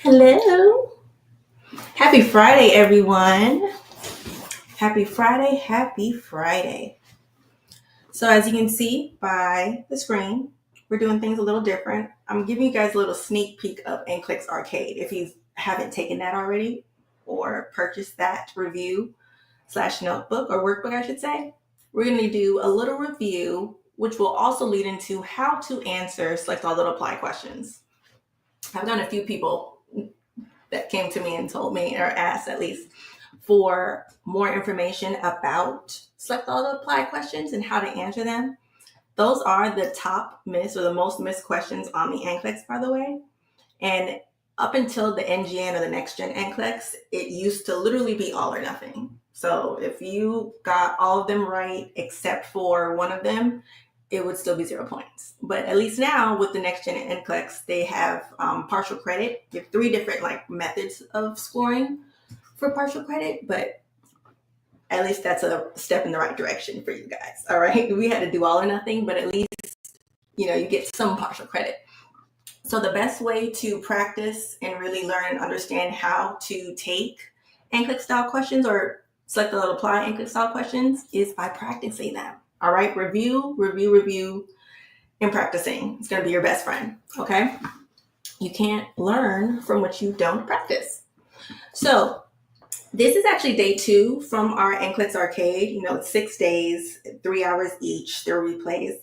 Hello. Happy Friday, everyone. Happy Friday. Happy Friday. So, as you can see by the screen, we're doing things a little different. I'm giving you guys a little sneak peek of NCLEX Arcade. If you haven't taken that already or purchased that review slash notebook or workbook, I should say, we're going to do a little review, which will also lead into how to answer select all little apply questions. I've done a few people that came to me and told me, or asked at least, for more information about select all the apply questions and how to answer them. Those are the top missed or the most missed questions on the NCLEX, by the way. And up until the NGN or the next gen NCLEX, it used to literally be all or nothing. So if you got all of them right except for one of them, it would still be 0 points. But at least now with the next gen NCLEX, they have partial credit. You have 3 different methods of scoring for partial credit, but at least that's a step in the right direction for you guys. All right. We had to do all or nothing, but at least, you get some partial credit. So the best way to practice and really learn and understand how to take NCLEX style questions or select all apply NCLEX style questions is by practicing them. All right. Review, and practicing. It's going to be your best friend. Okay. You can't learn from what you don't practice. So this is actually day 2 from our NCLEX Arcade. It's 6 days, 3 hours each. There are replays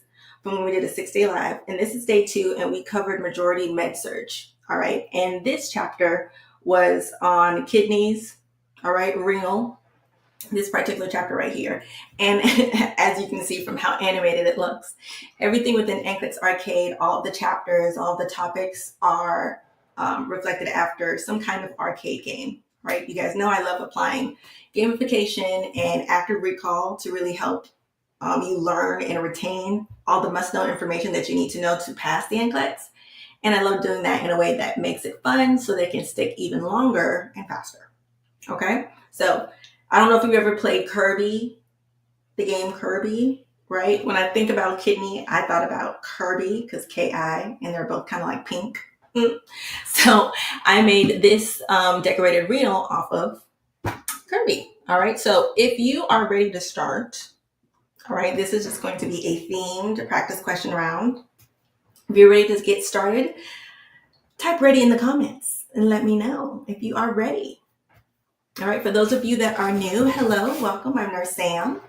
from when we did a 6-day live. And this is day 2, and we covered majority med surg. All right. And this chapter was on kidneys, all right, renal, this particular chapter right here. And as you can see from how animated it looks, everything within NCLEX Arcade, all of the chapters, all of the topics are reflected after some kind of arcade game. Right? You guys know I love applying gamification and active recall to really help you learn and retain all the must-know information that you need to know to pass the NCLEX. And I love doing that in a way that makes it fun so they can stick even longer and faster. Okay? So I don't know if you've ever played Kirby, the game Kirby, right? When I think about kidney, I thought about Kirby because K-I, and they're both kind of like pink. So I made this decorated renal off of Kirby. All right. So if you are ready to start, all right, this is just going to be a themed practice question round. If you're ready to get started, type ready in the comments and let me know if you are ready. All right. For those of you that are new, hello, welcome. I'm Nurse Sam,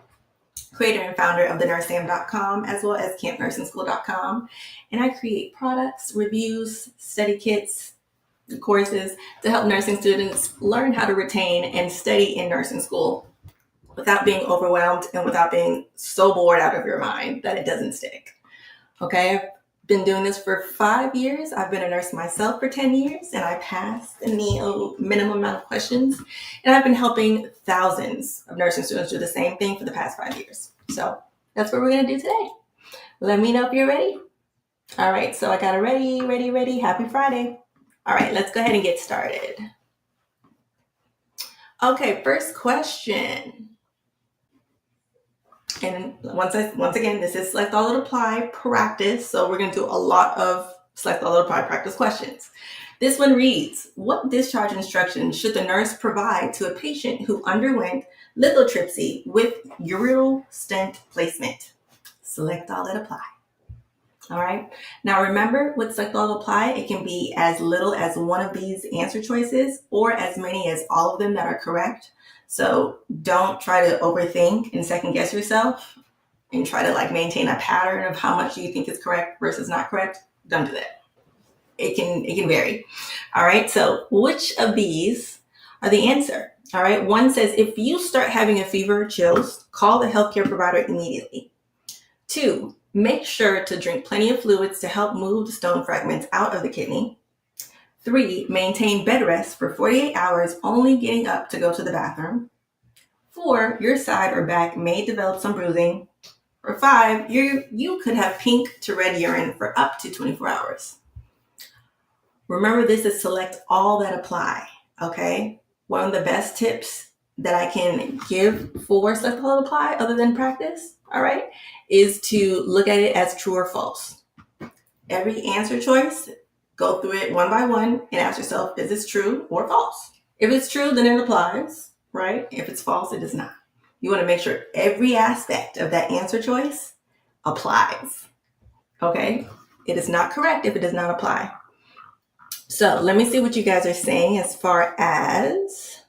creator and founder of thenursesam.com, as well as campnursing.school.com. And I create products, reviews, study kits, courses to help nursing students learn how to retain and study in nursing school without being overwhelmed and without being so bored out of your mind that it doesn't stick. Okay, I've been doing this for 5 years. I've been a nurse myself for 10 years, and I passed the minimum amount of questions. And I've been helping thousands of nursing students do the same thing for the past 5 years. So that's what we're going to do today. Let me know if you're ready. All right, so I got a ready. Happy Friday. All right, let's go ahead and get started. Okay, first question. And once again, this is select all apply practice. So we're going to do a lot of select all apply practice questions. This one reads, what discharge instructions should the nurse provide to a patient who underwent lithotripsy with ureteral stent placement? Select all that apply. All right. Now remember, with select all apply, it can be as little as one of these answer choices or as many as all of them that are correct. So don't try to overthink and second guess yourself and try to maintain a pattern of how much you think is correct versus not correct. Don't do that. It can vary. All right. So which of these are the answer? All right. One says, if you start having a fever or chills, call the healthcare provider immediately. 2, make sure to drink plenty of fluids to help move the stone fragments out of the kidney. 3, maintain bed rest for 48 hours, only getting up to go to the bathroom. 4, your side or back may develop some bruising. Or 5, you could have pink to red urine for up to 24 hours. Remember, this is select all that apply, okay? One of the best tips that I can give for select all that apply, other than practice, all right, is to look at it as true or false. Every answer choice go through it one by one and ask yourself, is this true or false? If it's true, then it applies, right? If it's false, it does not. You want to make sure every aspect of that answer choice applies, okay? It is not correct if it does not apply. So let me see what you guys are saying as far as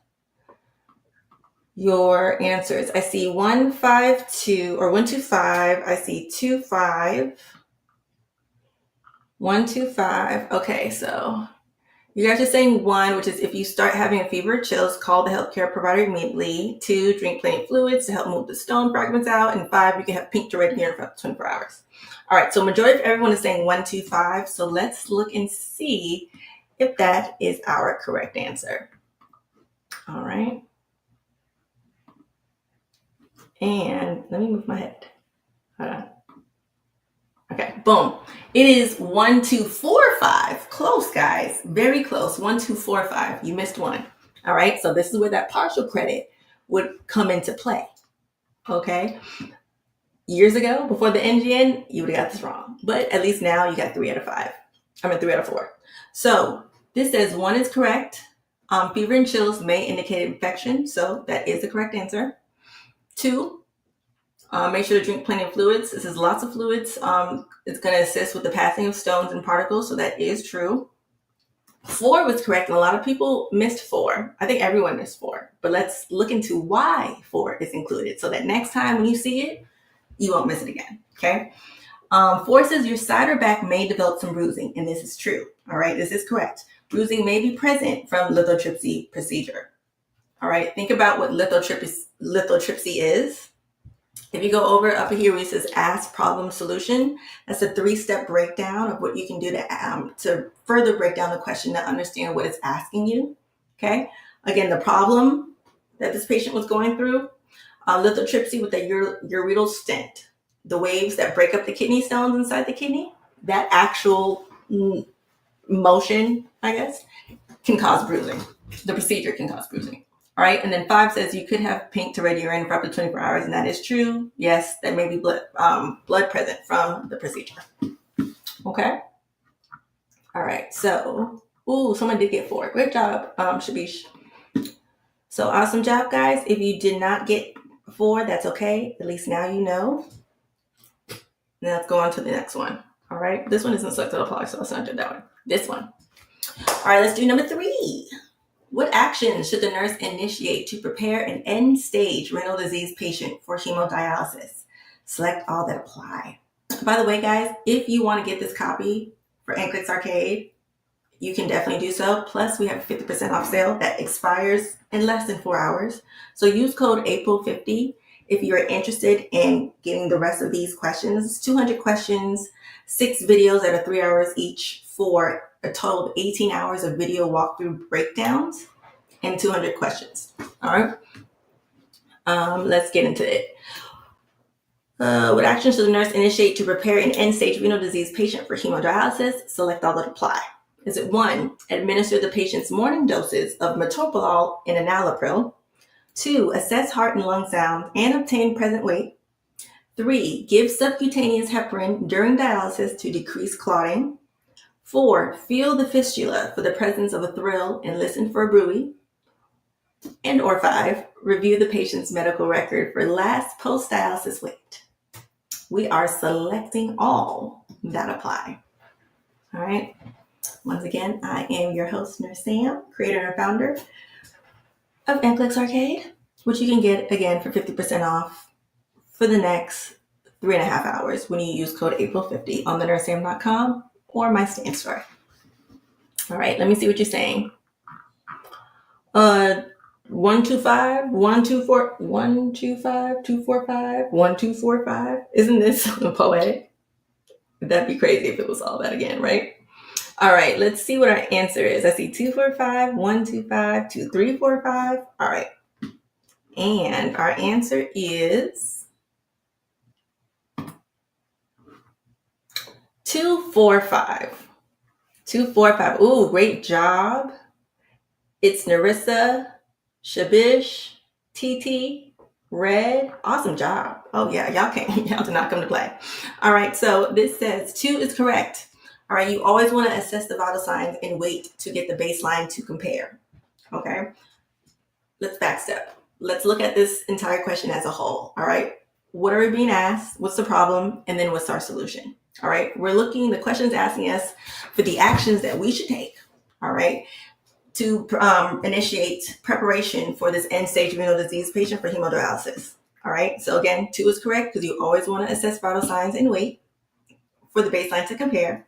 your answers. I see 152 or 125. I see 25. 125. Okay, so you guys are saying 1, which is if you start having a fever or chills, call the healthcare provider immediately. 2, drink plenty of fluids to help move the stone fragments out. And 5, you can have pink to red urine for up to 24 hours. All right, so majority of everyone is saying 125. So let's look and see if that is our correct answer. All right. And let me move my head. Hold on. Okay, boom. It is 1, 2, 4, 5. Close, guys. Very close. 1, 2, 4, 5. You missed one. All right, so this is where that partial credit would come into play. Okay. Years ago, before the NGN, you would have got this wrong. But at least now you got 3 out of 5. 3 out of 4. So this says 1 is correct. Fever and chills may indicate infection. So that is the correct answer. 2, make sure to drink plenty of fluids. This is lots of fluids. It's going to assist with the passing of stones and particles. So that is true. 4 was correct. And a lot of people missed 4. I think everyone missed 4. But let's look into why 4 is included. So that next time when you see it, you won't miss it again. Okay. 4 says your side or back may develop some bruising. And this is true. All right. This is correct. Bruising may be present from lithotripsy procedure. All right. Think about what lithotripsy is. If you go over up here where it says ask, problem, solution, that's a 3-step breakdown of what you can do to further break down the question to understand what it's asking you. Okay. Again, the problem that this patient was going through, lithotripsy with a ureteral stent, the waves that break up the kidney stones inside the kidney, that actual motion, I guess, can cause bruising. The procedure can cause bruising. All right, and then 5 says you could have pink to red urine for up to 24 hours, and that is true. Yes, there may be blood present from the procedure. Okay. All right, so, someone did get 4. Great job, Shabish. So awesome job, guys. If you did not get 4, that's okay. At least now you know. Now let's go on to the next one. All right, this one isn't selected apply, so let's not do that one. This one. All right, let's do number 3. What actions should the nurse initiate to prepare an end-stage renal disease patient for hemodialysis? Select all that apply. By the way, guys, if you want to get this copy for NCLEX Arcade, you can definitely do so. Plus, we have a 50% off sale that expires in less than 4 hours. So use code APRIL50 if you're interested in getting the rest of these questions. It's 200 questions, 6 videos that are 3 hours each for a total of 18 hours of video walkthrough breakdowns and 200 questions. All right. Let's get into it. What actions should the nurse initiate to prepare an end-stage renal disease patient for hemodialysis? Select all that apply. Is it 1, administer the patient's morning doses of metoprolol and enalapril? 2, assess heart and lung sound and obtain present weight. 3, give subcutaneous heparin during dialysis to decrease clotting. 4, feel the fistula for the presence of a thrill and listen for a bruit. And or 5, review the patient's medical record for last post-dialysis weight. We are selecting all that apply. All right. Once again, I am your host, Nurse Sam, creator and founder of NCLEX Arcade, which you can get again for 50% off for the next 3.5 hours when you use code APRIL50 on thenursesam.com or my Stan store. All right, let me see what you're saying. 125, 124, 125, 245, 1245. Isn't this poetic? That'd be crazy if it was all that again, right? All right, let's see what our answer is. I see 245, 125, 2345. All right. And our answer is 245. 245. Ooh, great job. It's Narissa, Shabish, TT, Red. Awesome job. Oh yeah, y'all did not come to play. All right, so this says 2 is correct. All right, you always want to assess the vital signs and weight to get the baseline to compare. Okay, let's backstep. Let's look at this entire question as a whole. All right, what are we being asked? What's the problem? And then what's our solution? All right, the question's asking us for the actions that we should take. All right, to initiate preparation for this end-stage renal disease patient for hemodialysis. All right, so again, 2 is correct because you always want to assess vital signs and weight for the baseline to compare.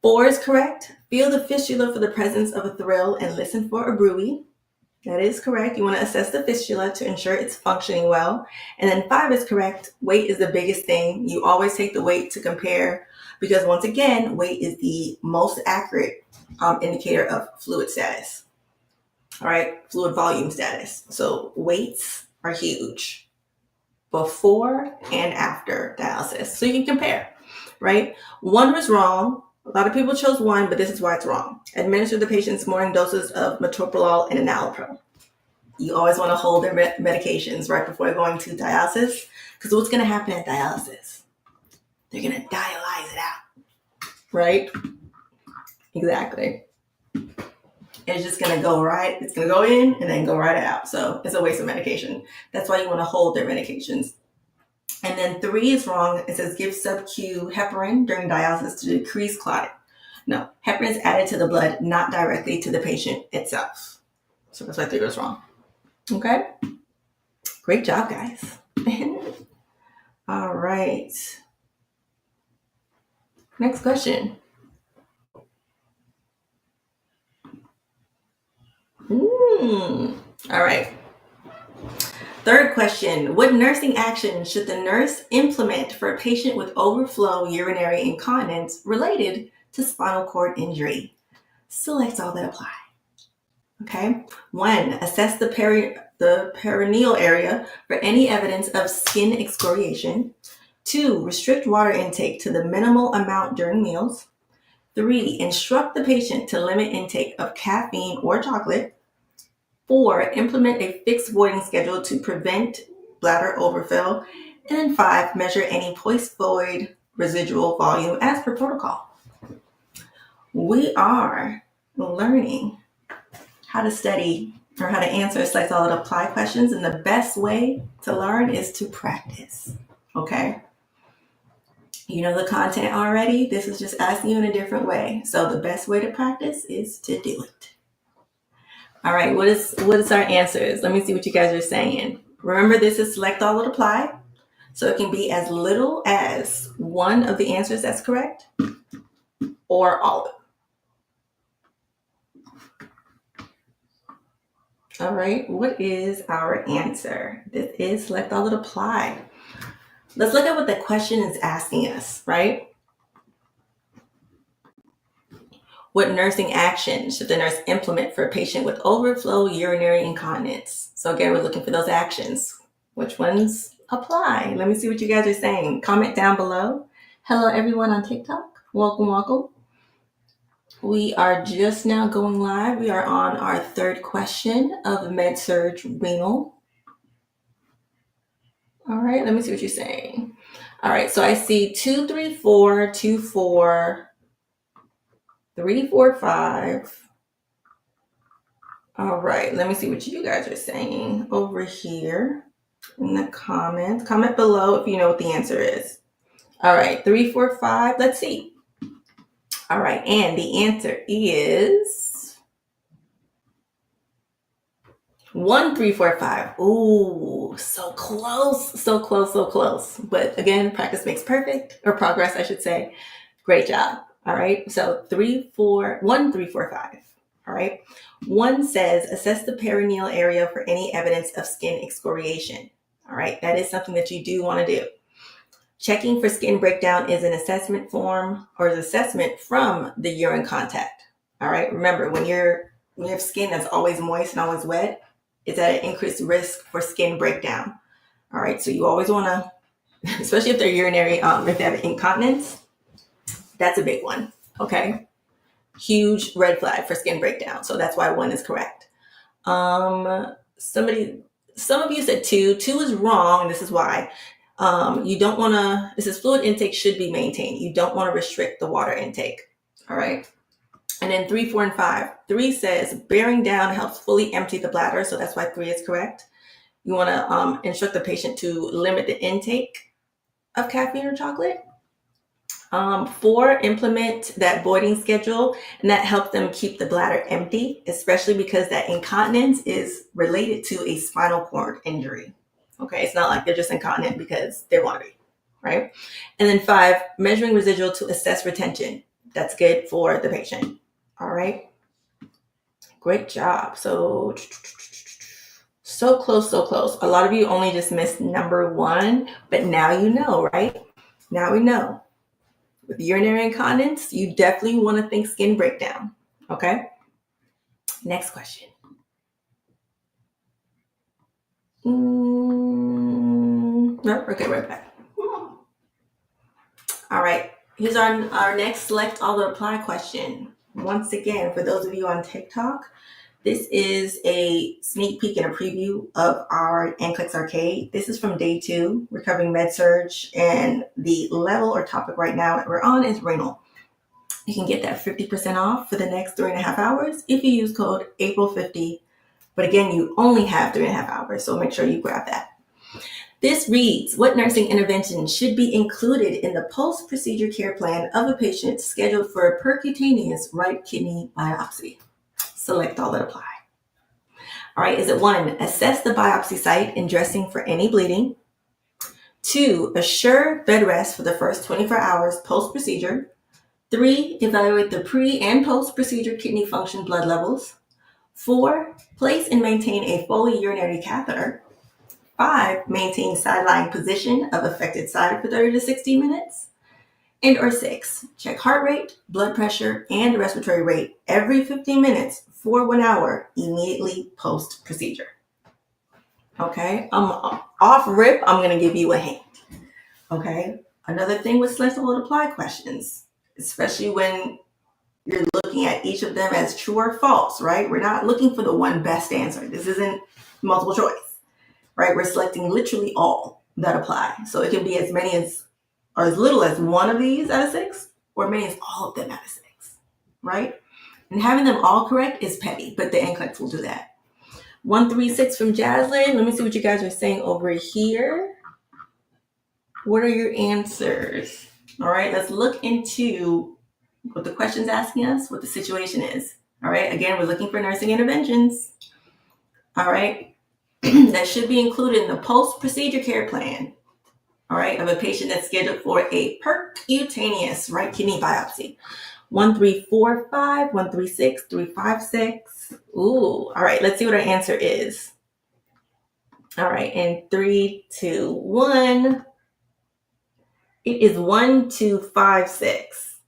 4 is correct. Feel the fistula for the presence of a thrill and listen for a bruit. That is correct. You want to assess the fistula to ensure it's functioning well. And then 5 is correct. Weight is the biggest thing. You always take the weight to compare because once again, weight is the most accurate indicator of fluid status. All right, fluid volume status. So weights are huge before and after dialysis. So you can compare, right? 1 was wrong. A lot of people chose 1, but this is why it's wrong. Administer the patient's morning doses of metoprolol and enalapril. You always want to hold their medications right before going to dialysis because what's going to happen at dialysis? They're going to dialyze it out, right? Exactly. It's just going to go right. It's going to go in and then go right out. So it's a waste of medication. That's why you want to hold their medications. And then 3 is wrong. It says give sub-Q heparin during dialysis to decrease clotting. No, heparin is added to the blood, not directly to the patient itself. So that's why 3 was wrong. Okay? Great job, guys. All right. Next question. All right. Third question, what nursing action should the nurse implement for a patient with overflow urinary incontinence related to spinal cord injury? Select all that apply. Okay. 1, assess the perineal area for any evidence of skin excoriation. 2, restrict water intake to the minimal amount during meals. 3, instruct the patient to limit intake of caffeine or chocolate. 4, implement a fixed voiding schedule to prevent bladder overfill. And then 5, measure any post-void residual volume as per protocol. We are learning how to study or how to answer select all that apply questions. And the best way to learn is to practice. Okay. You know the content already. This is just asking you in a different way. So the best way to practice is to do it. All right, what is our answers? Let me see what you guys are saying. Remember, this is select all that apply. So it can be as little as 1 of the answers that's correct or all of them. All right, what is our answer? This is select all that apply. Let's look at what the question is asking us, right? What nursing action should the nurse implement for a patient with overflow urinary incontinence? So again, we're looking for those actions. Which ones apply? Let me see what you guys are saying. Comment down below. Hello, everyone on TikTok. Welcome, welcome. We are just now going live. We are on our 3rd question of Med-Surg Renal. All right, let me see what you're saying. All right, so I see 2, 3, 4, 2, 4, 3, 4, 5. All right, let me see what you guys are saying over here in the comments. Comment below if you know what the answer is. All right, 3, 4, 5. Let's see. All right, and the answer is 1, 3, 4, 5. Ooh, so close, so close, so close. But again, practice makes perfect, or progress, I should say. Great job. All right, so 1, 3, 4, 5. All right. 1 says, assess the perineal area for any evidence of skin excoriation. All right, that is something that you do want to do. Checking for skin breakdown is an assessment form or an assessment from the urine contact. All right, remember when you have skin that's always moist and always wet, it's at an increased risk for skin breakdown. All right, so you always want to, especially if they're urinary, if they have incontinence, that's a big one. Okay, huge red flag for skin breakdown. So that's why 1 is correct. Some of you said 2. 2 is wrong. And this is why. You don't want to, it says fluid intake should be maintained. You don't want to restrict the water intake. All right. And then 3, 4, and 5. 3 says bearing down helps fully empty the bladder. So that's why 3 is correct. You want to instruct the patient to limit the intake of caffeine or chocolate. 4, implement that voiding schedule, and that helps them keep the bladder empty, especially because that incontinence is related to a spinal cord injury. Okay, it's not like they're just incontinent because they want to be, right? And then 5, measuring residual to assess retention. That's good for the patient. All right, great job. So close, so close. A lot of you only just missed number 1, but now you know, right? Now we know. With urinary incontinence, you definitely want to think skin breakdown. Okay. Next question. No, okay, right back. All right. Here's our next select all to apply question. Once again, for those of you on TikTok, this is a sneak peek and a preview of our NCLEX arcade. This is from day 2. We're covering med-surg, and the level or topic right now that we're on is renal. You can get that 50% off for the next 3.5 hours if you use code April50. But again, you only have 3.5 hours, so make sure you grab that. This reads, what nursing intervention should be included in the post-procedure care plan of a patient scheduled for a percutaneous right kidney biopsy? Select all that apply. All right, is it 1, assess the biopsy site and dressing for any bleeding? 2, assure bed rest for the first 24 hours post-procedure. 3, evaluate the pre- and post-procedure kidney function blood levels. 4, place and maintain a Foley urinary catheter. 5, maintain sideline position of affected side for 30 to 60 minutes. And or 6, check heart rate, blood pressure, and respiratory rate every 15 minutes for 1 hour immediately post-procedure. Okay, off rip, I'm going to give you a hint. Okay, another thing with select all apply questions, especially when you're looking at each of them as true or false, right? We're not looking for the one best answer. This isn't multiple choice, right? We're selecting literally all that apply. So it can be as many as, or as little as 1 of these out of 6, or many as all of them out of 6, right? And having them all correct is petty, but the NCLEX will do that. 136 from Jaslyn. Let me see what you guys are saying over here. What are your answers? All right, let's look into what the question's asking us, what the situation is. All right, again, we're looking for nursing interventions. All right, that should be included in the post-procedure care plan, all right, of a patient that's scheduled for a percutaneous right kidney biopsy. 1345, 136, 356. Ooh, all right, let's see what our answer is. All right, in 3, 2, 1. It is 1256.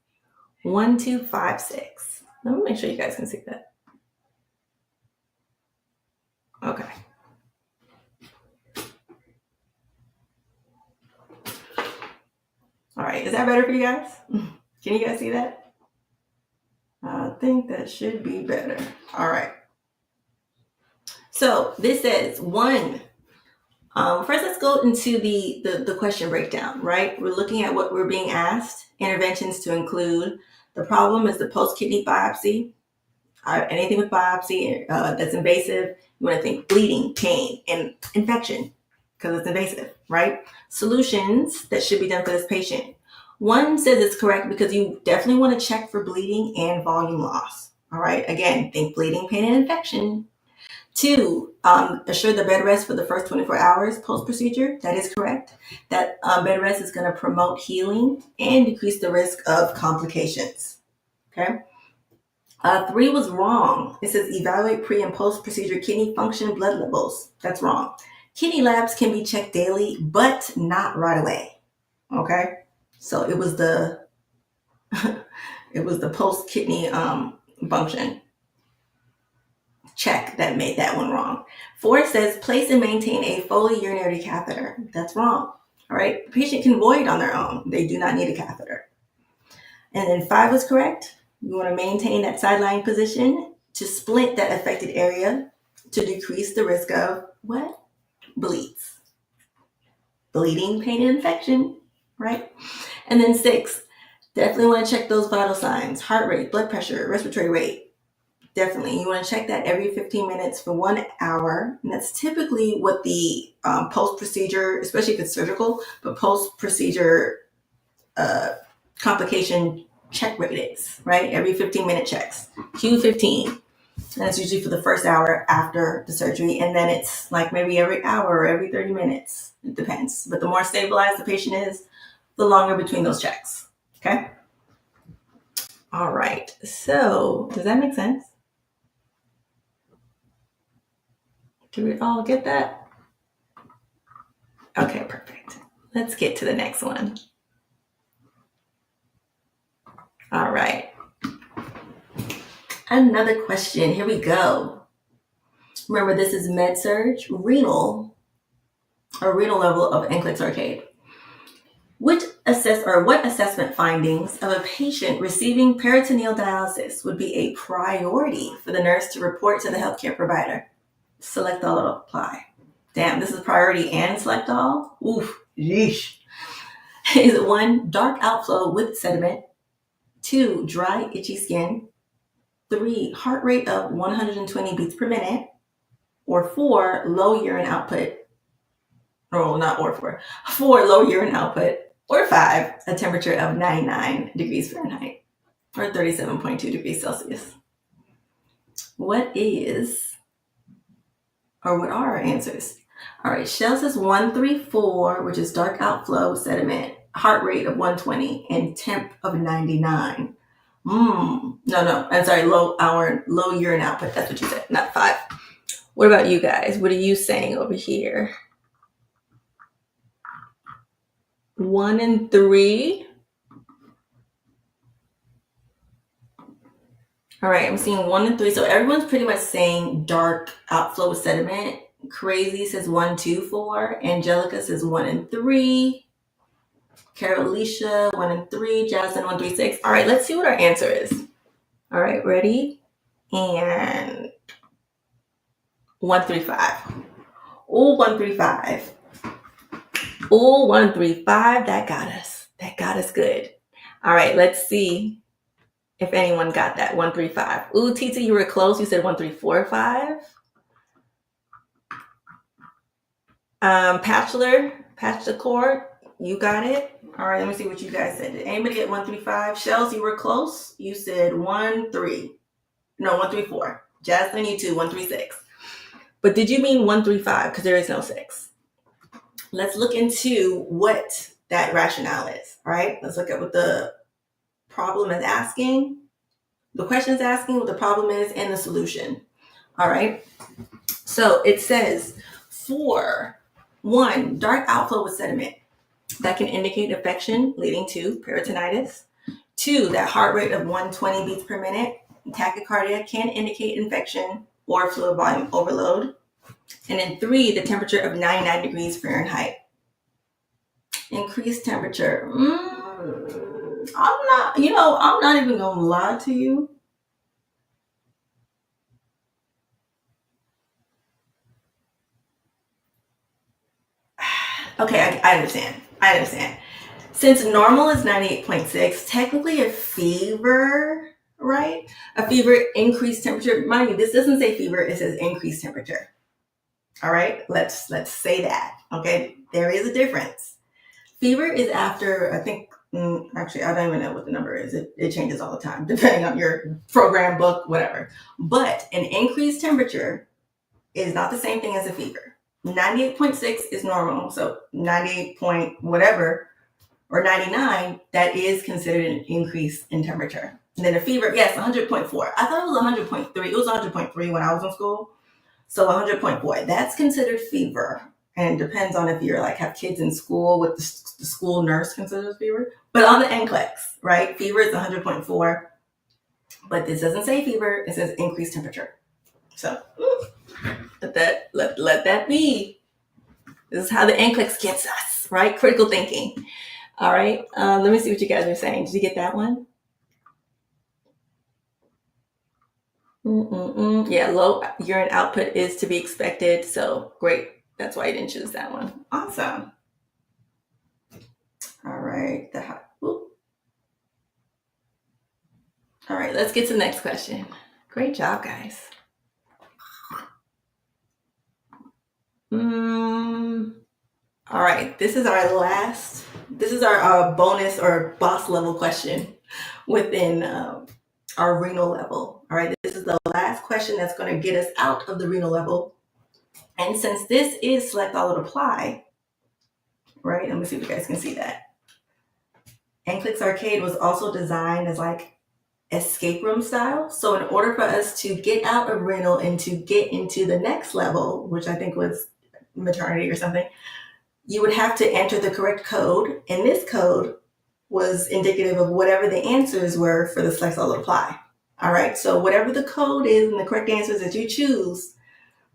1256. Let me make sure you guys can see that. Okay. All right, is that better for you guys? Can you guys see that? I think that should be better. All right. So this says 1. First, let's go into the question breakdown, right? We're looking at what we're being asked. Interventions to include the problem is the post-kidney biopsy. Anything with biopsy that's invasive, you want to think bleeding, pain, and infection because it's invasive, right? Solutions that should be done for this patient. 1 says it's correct because you definitely want to check for bleeding and volume loss. All right, again, think bleeding, pain, and infection. 2, assure the bed rest for the first 24 hours post-procedure. That is correct. That bed rest is going to promote healing and decrease the risk of complications. Okay. 3 was wrong. It says evaluate pre- and post-procedure kidney function blood levels. That's wrong. Kidney labs can be checked daily, but not right away. Okay. So it was the post-kidney function check that made that one wrong. 4 says place and maintain a Foley urinary catheter. That's wrong. All right. The patient can void on their own. They do not need a catheter. And then 5 was correct. You want to maintain that sideline position to splint that affected area to decrease the risk of what? Bleeds. bleeding, pain, and infection, right? And then 6, definitely want to check those vital signs, heart rate, blood pressure, respiratory rate. Definitely. You want to check that every 15 minutes for 1 hour. And that's typically what the post-procedure, especially if it's surgical, but post-procedure complication check rate is, right? Every 15-minute checks. Q15. And that's usually for the first hour after the surgery. And then it's like maybe every hour or every 30 minutes. It depends. But the more stabilized the patient is, the longer between those checks. Okay? All right. So, does that make sense? Do we all get that? Okay, perfect. Let's get to the next one. All right. Another question. Here we go. Remember, this is med-surg, renal level of NCLEX Arcade. What assessment findings of a patient receiving peritoneal dialysis would be a priority for the nurse to report to the healthcare provider? Select all or apply. Damn, this is priority and select all? Oof, yeesh. Is it 1, dark outflow with sediment? 2, dry, itchy skin? 3, heart rate of 120 beats per minute? Or 4, low urine output? Oh, not or 4. 4, low urine output? Or 5, a temperature of 99 degrees Fahrenheit or 37.2 degrees Celsius? What are our answers? All right, Shell says 134, which is dark outflow sediment, heart rate of 120, and temp of 99. No, I'm sorry, low urine output. That's what you said, not 5. What about you guys? What are you saying over here? 1 and 3. All right, I'm seeing 1 and 3. So everyone's pretty much saying dark outflow with sediment. Crazy says 1, 2, 4. Angelica says 1 and 3. Carolicia 1 and 3. Jasmine 1, 3, 6. All right, let's see what our answer is. All right, ready? And 135. Oh, 135. Oh, 135. That got us. That got us good. All right, let's see if anyone got that. 135. Ooh, Tita, you were close. You said 1345. Patchler, you got it. All right, let me see what you guys said. Did anybody get 135? Shells, you were close. You said 134. Jasmine, you too, 136. But did you mean 135? Because there is no 6. Let's look into what that rationale is. All right, let's look at what the problem is asking. The question is asking what the problem is and the solution. All right. So it says for 1, dark outflow with sediment that can indicate infection leading to peritonitis. 2, that heart rate of 120 beats per minute. Tachycardia can indicate infection or fluid volume overload. And then 3, the temperature of 99 degrees Fahrenheit. Increased temperature. I'm not even gonna lie to you. Okay, I understand. Since normal is 98.6, technically a fever, right? A fever, increased temperature. Mind you, this doesn't say fever, it says increased temperature. All right, let's say that. Okay, there is a difference. Fever is after, I think, actually, I don't even know what the number is. It changes all the time, depending on your program, book, whatever. But an increased temperature is not the same thing as a fever. 98.6 is normal, so 98 point whatever, or 99, that is considered an increase in temperature. And then a fever, yes, 100.4. I thought it was 100.3. It was 100.3 when I was in school. So 100.4, that's considered fever. And it depends on if you're have kids in school, what the school nurse considers fever. But on the NCLEX, right, fever is 100.4. But this doesn't say fever, it says increased temperature. So let that be. This is how the NCLEX gets us, right? Critical thinking. All right, let me see what you guys are saying. Did you get that one? Yeah, low urine output is to be expected. So great. That's why I didn't choose that one. Awesome. right. All right, let's get to the next question. Great job, guys. All right, this is our bonus or boss level question within our renal level. All right, this is the last question that's going to get us out of the renal level. And since this is select all and apply, right, let me see if you guys can see that. NCLEX Arcade was also designed as like escape room style. So in order for us to get out of renal and to get into the next level, which I think was maternity or something, you would have to enter the correct code. And this code was indicative of whatever the answers were for the select all and apply. All right, so whatever the code is and the correct answers that you choose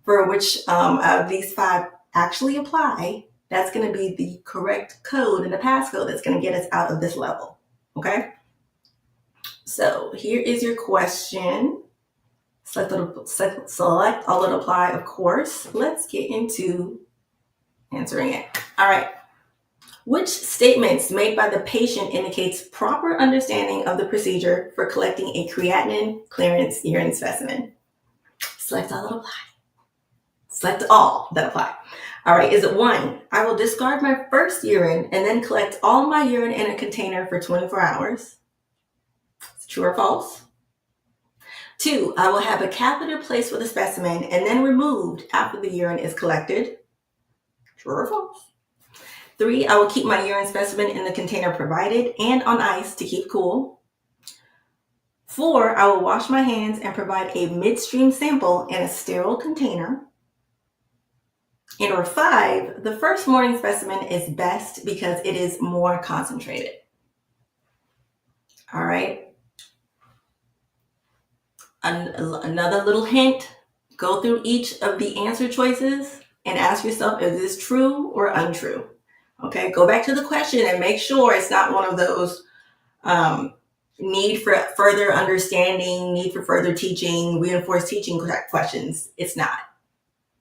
for which of these 5 actually apply, that's going to be the correct code and the passcode that's going to get us out of this level. Okay? So here is your question. Select all and apply, of course. Let's get into answering it. All right. Which statements made by the patient indicates proper understanding of the procedure for collecting a creatinine clearance urine specimen? Select all and apply. Select all that apply. All right, is it 1, I will discard my first urine and then collect all my urine in a container for 24 hours? It's true or false? 2, I will have a catheter placed with a specimen and then removed after the urine is collected? True or false? 3, I will keep my urine specimen in the container provided and on ice to keep cool. 4, I will wash my hands and provide a midstream sample in a sterile container. And or 5, the first morning specimen is best because it is more concentrated. All right. Another little hint, go through each of the answer choices and ask yourself, is this true or untrue? Okay, go back to the question and make sure it's not one of those need for further understanding, need for further teaching, reinforced teaching questions. It's not.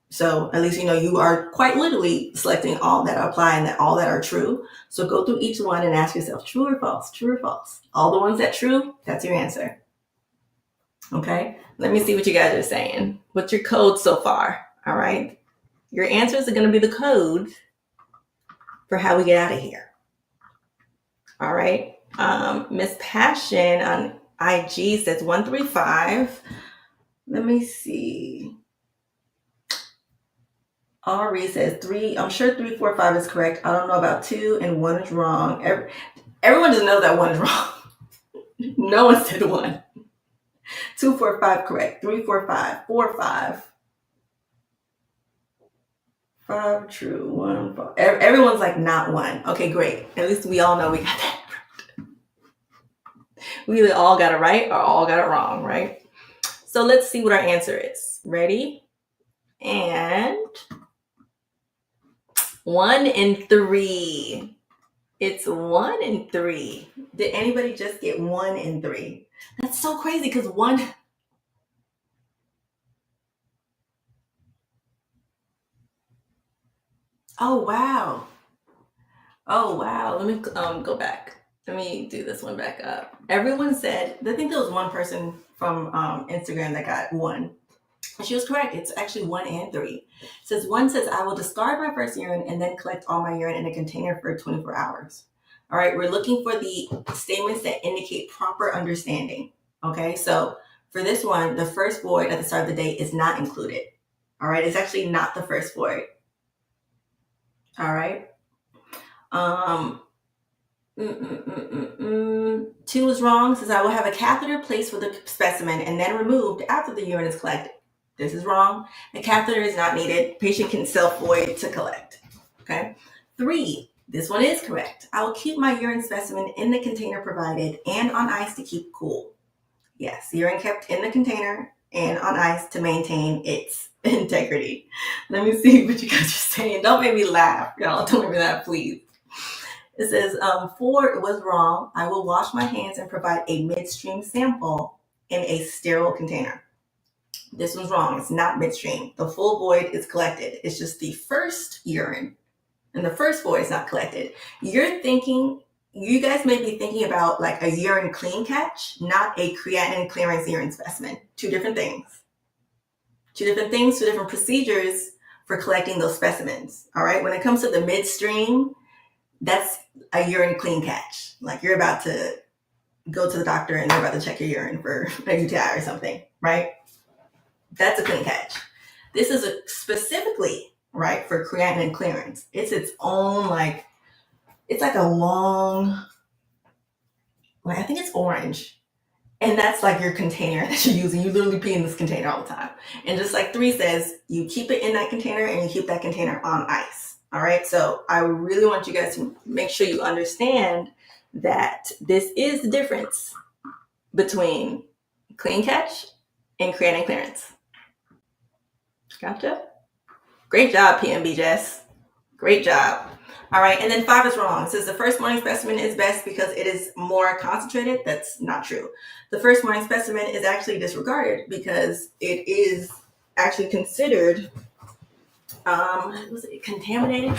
So at least you know you are quite literally selecting all that apply and that all that are true. So go through each one and ask yourself, true or false, true or false. All the ones that true, that's your answer. Okay, let me see what you guys are saying. What's your code so far? All right, your answers are going to be the code for how we get out of here. All right, Miss Passion on IG says 135. Let me see. Ari says 3. I'm sure 3, 4, 5 is correct. I don't know about 2 and 1 is wrong. Everyone just knows that 1 is wrong. No one said 1. 2, 4, 5 correct. 3, 4, 5. 4, 5. 5 true. 1 false. Everyone's like not 1. Okay, great. At least we all know we got that right. We either all got it right or all got it wrong, right? So let's see what our answer is. Ready? And 1 and 3. It's 1 and 3. Did anybody just get 1 and 3? That's so crazy because 1. Oh, wow. Oh, wow. Let me go back. Let me do this one back up. Everyone said, I think there was one person from Instagram that got 1. And she was correct. It's actually 1 and 3. It says 1 says, I will discard my first urine and then collect all my urine in a container for 24 hours. All right, we're looking for the statements that indicate proper understanding. Okay, so for this one, the first void at the start of the day is not included. All right, it's actually not the first void. All right. 2 is wrong. Says I will have a catheter placed with a specimen and then removed after the urine is collected. This is wrong. A catheter is not needed. Patient can self-void to collect. Okay. 3, this one is correct. I will keep my urine specimen in the container provided and on ice to keep cool. Yes, urine kept in the container and on ice to maintain its integrity. Let me see what you guys are saying. Don't make me laugh, y'all. Don't make me laugh, please. It says 4 was wrong. I will wash my hands and provide a midstream sample in a sterile container. This one's wrong. It's not midstream. The full void is collected. It's just the first urine and the first void is not collected. You're thinking you guys may be thinking about like a urine clean catch, not a creatinine clearance urine specimen. Two different things. Two different procedures for collecting those specimens. All right. When it comes to the midstream, that's a urine clean catch. Like you're about to go to the doctor and they're about to check your urine for a UTI or something, right? That's a clean catch. This is specifically, right, for creatinine clearance. It's its own, like, it's like a long, like, I think it's orange. And that's like your container that you're using. You literally pee in this container all the time. And just like 3 says, you keep it in that container and you keep that container on ice. All right. So I really want you guys to make sure you understand that this is the difference between clean catch and creatinine clearance. Gotcha. Great job, PMB Jess. Great job. All right, and then 5 is wrong. It says the first morning specimen is best because it is more concentrated. That's not true. The first morning specimen is actually disregarded because it is actually considered, was it contaminated?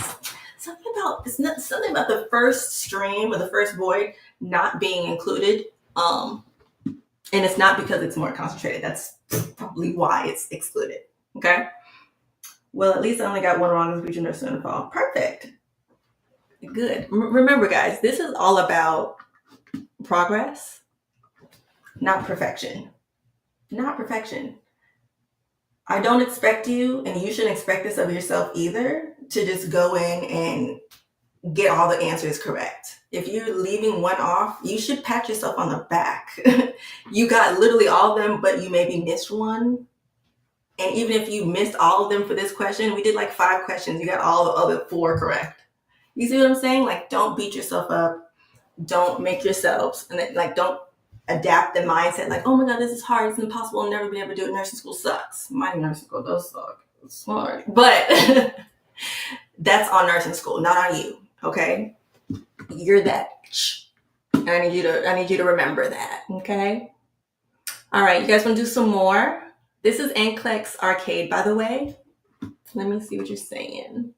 Something about the first stream or the first void not being included. And it's not because it's more concentrated. That's probably why it's excluded. Okay. Well, at least I only got 1 wrong as region or soon fall. Perfect. Good. Remember, guys, this is all about progress, not perfection. Not perfection. I don't expect you, and you shouldn't expect this of yourself either, to just go in and get all the answers correct. If you're leaving one off, you should pat yourself on the back. You got literally all of them, but you maybe missed one. And even if you missed all of them for this question, we did like 5 questions. You got all the other 4 correct. You see what I'm saying? Like, don't beat yourself up. Don't make yourselves, and then, like, don't adapt the mindset like, oh my God, this is hard. It's impossible. I'll never be able to do it. Nursing school sucks. My nursing school does suck. It's hard. But that's on nursing school, not on you. Okay? You're that. I need you to remember that. Okay? All right. You guys want to do some more? This is NCLEX Arcade, by the way. Let me see what you're saying.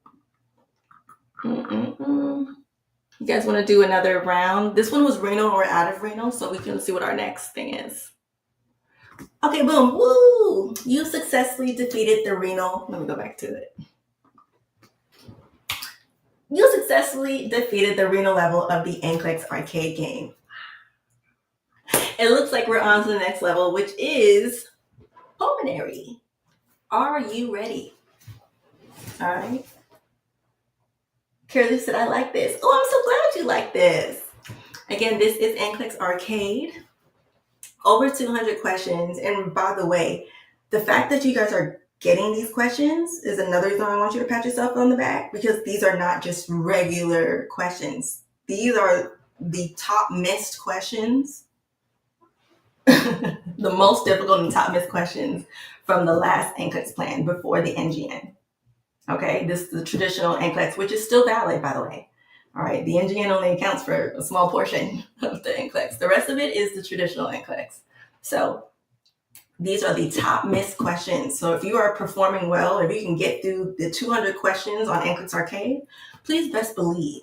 You guys want to do another round? This one was renal or out of renal, so we can see what our next thing is. Okay, boom. Woo! You successfully defeated the renal. Let me go back to it. You successfully defeated the renal level of the NCLEX Arcade game. It looks like we're on to the next level, which is pulmonary. Are you ready? All right. Carly said, I like this. Oh, I'm so glad you like this. Again, this is NCLEX Arcade. Over 200 questions. And by the way, the fact that you guys are getting these questions is another reason I want you to pat yourself on the back, because these are not just regular questions. These are the top missed questions, the most difficult and top missed questions from the last NCLEX plan before the NGN. Okay, this is the traditional NCLEX, which is still valid, by the way. All right, the NGN only accounts for a small portion of the NCLEX. The rest of it is the traditional NCLEX. So these are the top missed questions. So if you are performing well, if you can get through the 200 questions on NCLEX Arcade, please best believe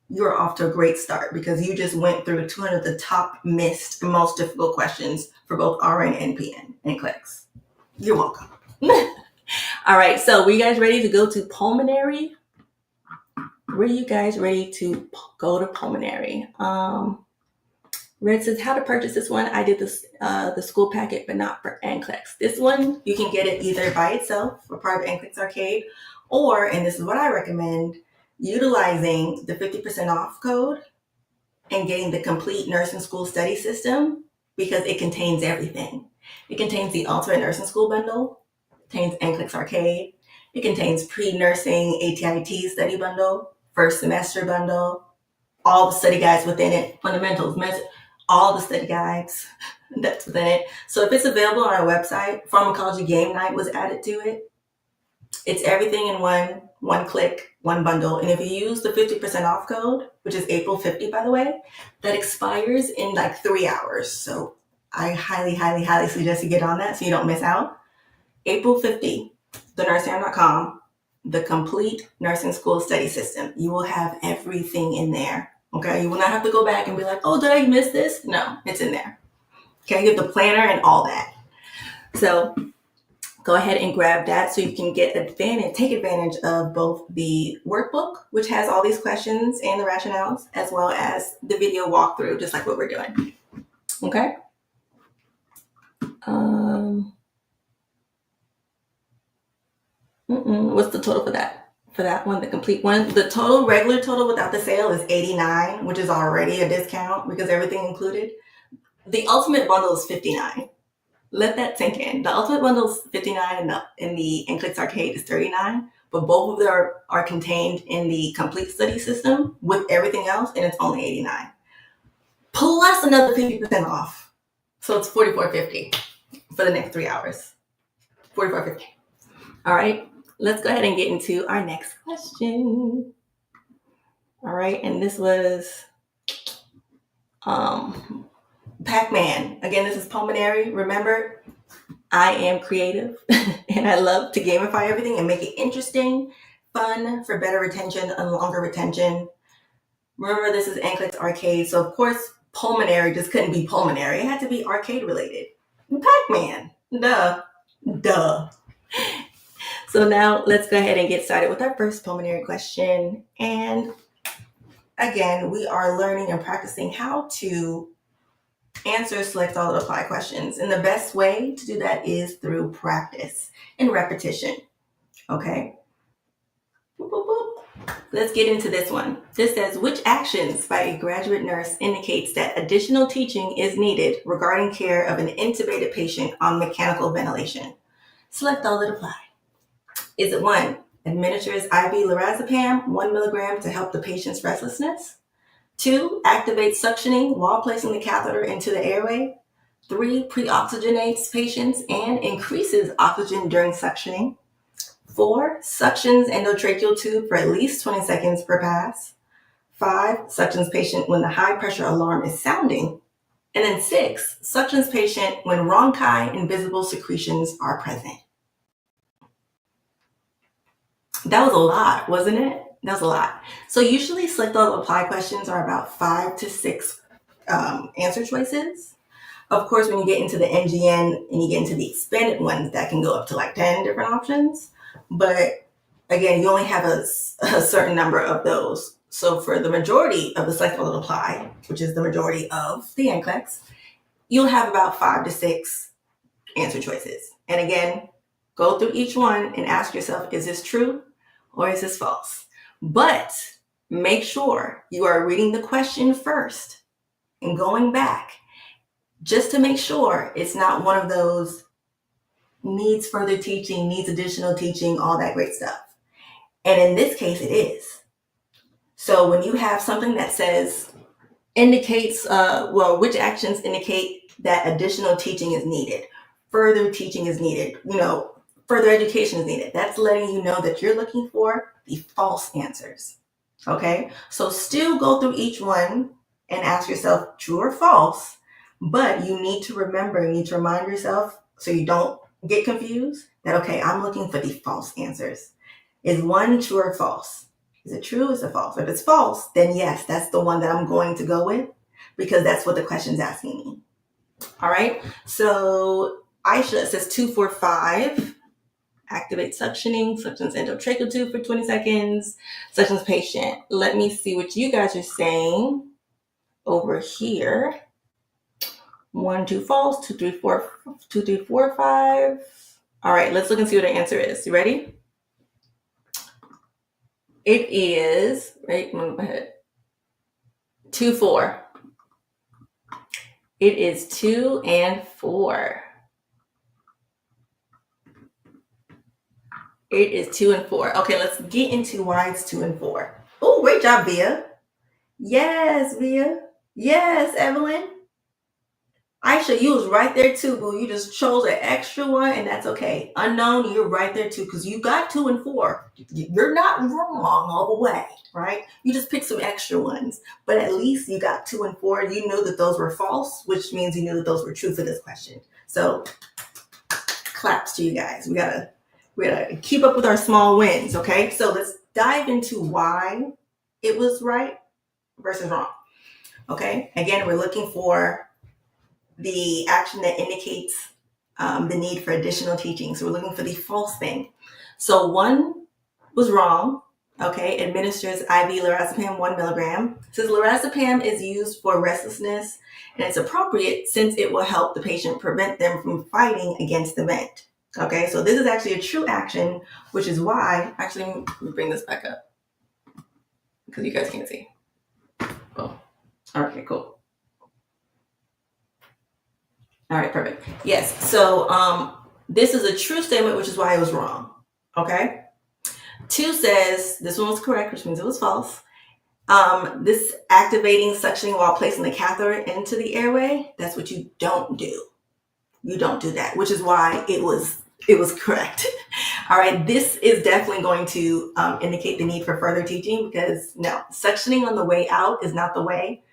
you're off to a great start, because you just went through 200 of the top missed, most difficult questions for both RN and PN NCLEX. You're welcome. All right, so were you guys ready to go to pulmonary? Were you guys ready to go to pulmonary? Red says, how to purchase this one. I did this the school packet, but not for NCLEX. This one, you can get it either by itself for part of NCLEX Arcade, or, and this is what I recommend, utilizing the 50% off code and getting the complete nursing school study system, because it contains everything. It contains the alternate nursing school bundle, contains NCLEX Arcade. It contains pre-nursing ATIT study bundle, first semester bundle, all the study guides within it, fundamentals, all the study guides that's within it. So if it's available on our website, Pharmacology Game Night was added to it. It's everything in one click, one bundle. And if you use the 50% off code, which is April 50, by the way, that expires in like 3 hours. So I highly, highly, highly suggest you get on that so you don't miss out. April 50, thenursing.com, the complete nursing school study system. You will have everything in there, Okay, you will not have to go back and be like, oh, did I miss this? No, it's in there. Okay, you have the planner and all that. So go ahead and grab that so you can take advantage of both the workbook, which has all these questions and the rationales, as well as the video walkthrough, just like what we're doing. Okay. What's the total for that? For that one, the complete one? The total, regular total without the sale is $89, which is already a discount because everything included. The ultimate bundle is $59. Let that sink in. The ultimate bundle is $59 and the NCLEX Arcade is $39, but both of them are contained in the complete study system with everything else, and it's only $89. Plus another 50% off. So it's $44.50 for the next 3 hours. $44.50. All right, let's go ahead and get into our next question. All right, and this was Pac-Man. Again, this is pulmonary. Remember, I am creative and I love to gamify everything and make it interesting, fun for better retention and longer retention. Remember, this is NCLEX Arcade. So, of course, pulmonary just couldn't be pulmonary. It had to be arcade related. Pac-Man. Duh. So now let's go ahead and get started with our first pulmonary question. And again, we are learning and practicing how to answer select all apply questions. And the best way to do that is through practice and repetition. Okay. Boop, boop, boop. Let's get into this one. This says, which actions by a graduate nurse indicates that additional teaching is needed regarding care of an intubated patient on mechanical ventilation? Select all that apply. Is it 1, administers IV lorazepam 1 milligram to help the patient's restlessness? 2, activates suctioning while placing the catheter into the airway. 3, pre-oxygenates patients and increases oxygen during suctioning. 4, suctions endotracheal tube for at least 20 seconds per pass. 5, suctions patient when the high pressure alarm is sounding. And then 6, suctions patient when rhonchi and visible secretions are present. That was a lot, wasn't it? That was a lot. So usually select all apply questions are about 5 to 6 answer choices. Of course, when you get into the NGN and you get into the expanded ones, that can go up to like 10 different options. But again, you only have a certain number of those. So for the majority of the select all apply, which is the majority of the NCLEX, you'll have about 5 to 6 answer choices. And again, go through each one and ask yourself, is this true or is this false? But make sure you are reading the question first and going back just to make sure it's not one of those needs further teaching, needs additional teaching, all that great stuff. And in this case, it is. So when you have something that says, indicates, which actions indicate that additional teaching is needed, further teaching is needed, further education is needed. That's letting you know that you're looking for the false answers. Okay, so still go through each one and ask yourself true or false, but you need to remember, you need to remind yourself so you don't get confused that, okay, I'm looking for the false answers. Is 1 true or false? Is it true? Is it false? If it's false, then yes, that's the one that I'm going to go with because that's what the question's asking me. All right, so Aisha says 2, 4, 5. Activate suctioning, suctions endotracheal tube for 20 seconds, suctions patient. Let me see what you guys are saying over here. 1, 2 false, 2, 3, 4, 2, 3, 4, 5. All right, let's look and see what the answer is. You ready? It is, move ahead. 2, 4. It is 2 and 4. It is 2 and 4. Okay, let's get into why it's 2 and 4. Oh, great job, Via. Yes, Via. Yes, Evelyn. Aisha, you was right there too, boo. You just chose an extra one, and that's okay. Unknown, you're right there too, because you got 2 and 4. You're not wrong all the way, right? You just picked some extra ones, but at least you got 2 and 4. You knew that those were false, which means you knew that those were true for this question. So, claps to you guys. We gotta keep up with our small wins, okay? So let's dive into why it was right versus wrong. Okay, again, we're looking for the action that indicates the need for additional teaching. So we're looking for the false thing. So 1 was wrong. Okay, administers IV lorazepam 1 milligram. It says lorazepam is used for restlessness and it's appropriate since it will help the patient prevent them from fighting against the vent. Okay, so this is actually a true action, which is why, actually, let me bring this back up because you guys can't see. Oh, okay, cool. All right, perfect. Yes, so this is a true statement, which is why it was wrong. Okay. 2 says, this one was correct, which means it was false. This activating suctioning while placing the catheter into the airway, that's what you don't do. You don't do that, which is why it was correct. All right, this is definitely going to indicate the need for further teaching because no, suctioning on the way out is not the way.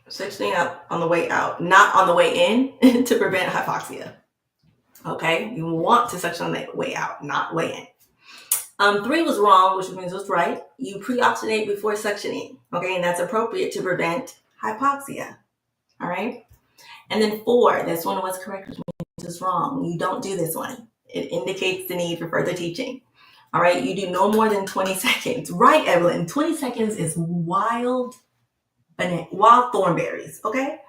Suctioning up on the way out, not on the way in to prevent hypoxia. Okay, you want to suction on the way out, not way in. 3 was wrong, which means it was right. You pre-oxygenate before suctioning. Okay, and that's appropriate to prevent hypoxia. All right. And then 4, this one was correct, which means it's wrong. You don't do this one. It indicates the need for further teaching. All right, you do no more than 20 seconds. Right, Evelyn? 20 seconds is wild thornberries, okay?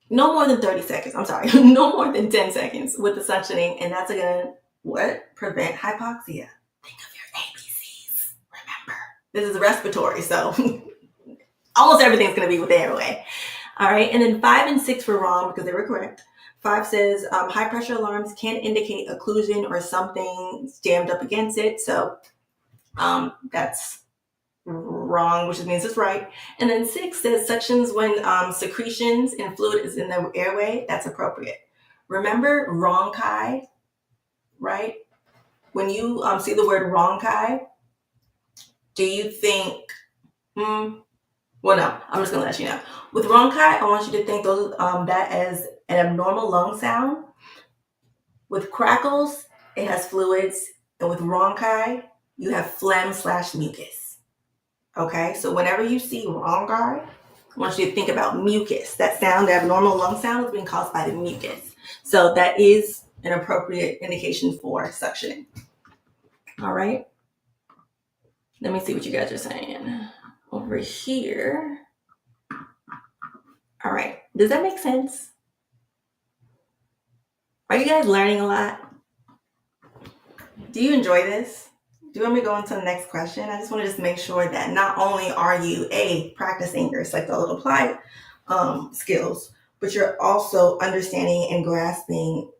No more than 30 seconds. I'm sorry, no more than 10 seconds with the suctioning, and that's gonna prevent hypoxia. Think of your ABCs. Remember, this is respiratory, so almost everything's gonna be with the airway. All right, and then 5 and 6 were wrong because they were correct. 5 says high pressure alarms can indicate occlusion or something jammed up against it, so that's wrong, which means it's right. And then 6 says suctions when secretions and fluid is in the airway, that's appropriate. Remember rhonchi, right? When you see the word rhonchi, do you think, well, no, I'm just gonna let you know. With rhonchi, I want you to think that as an abnormal lung sound. With crackles, it has fluids, and with rhonchi, you have phlegm/mucus. Okay, so whenever you see rhonchi, I want you to think about mucus. That sound, the abnormal lung sound, is being caused by the mucus. So that is an appropriate indication for suctioning. All right. Let me see what you guys are saying over here. All right. Does that make sense? Are you guys learning a lot? Do you enjoy this? Do you want me to go on to the next question? I just want to just make sure that not only are you practicing your psychological applied skills, but you're also understanding and grasping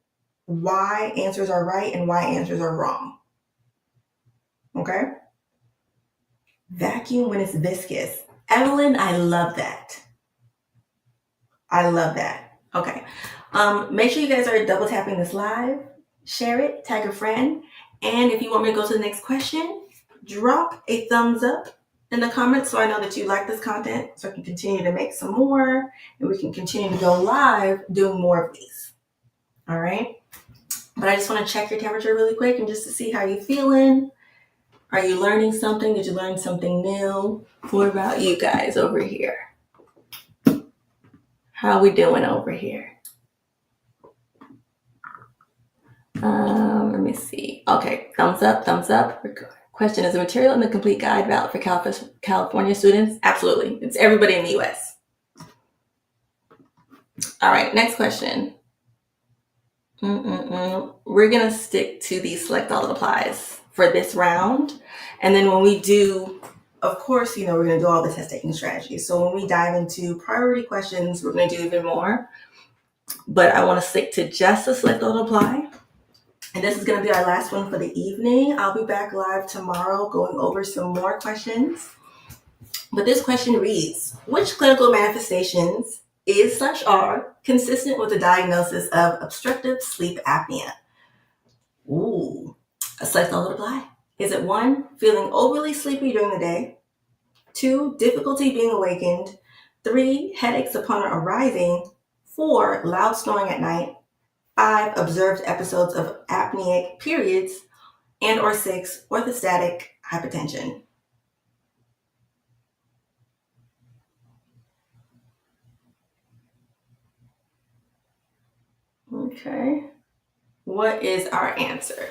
why answers are right and why answers are wrong. Okay? Vacuum when it's viscous. Evelyn, I love that. I love that. Okay. Make sure you guys are double tapping this live, share it, tag a friend, and if you want me to go to the next question, drop a thumbs up in the comments so I know that you like this content so I can continue to make some more and we can continue to go live doing more of these. All right. But I just want to check your temperature really quick and just to see how you're feeling. Are you learning something? Did you learn something new? What about you guys over here? How are we doing over here? Let me see. Okay, thumbs up, thumbs up. Question, is the material in the complete guide valid for California students? Absolutely. It's everybody in the US. All right, next question. We're going to stick to the select all applies for this round. And then when we do, of course, we're going to do all the test taking strategies. So when we dive into priority questions, we're going to do even more. But I want to stick to just the select all apply. And this is going to be our last one for the evening. I'll be back live tomorrow going over some more questions. But this question reads, which clinical manifestations are consistent with the diagnosis of obstructive sleep apnea? Ooh, a select all apply. Is it 1, feeling overly sleepy during the day? 2, difficulty being awakened? 3, headaches upon arising? 4, loud snoring at night? 5, observed episodes of apneic periods? And or 6, orthostatic hypotension. Okay. What is our answer?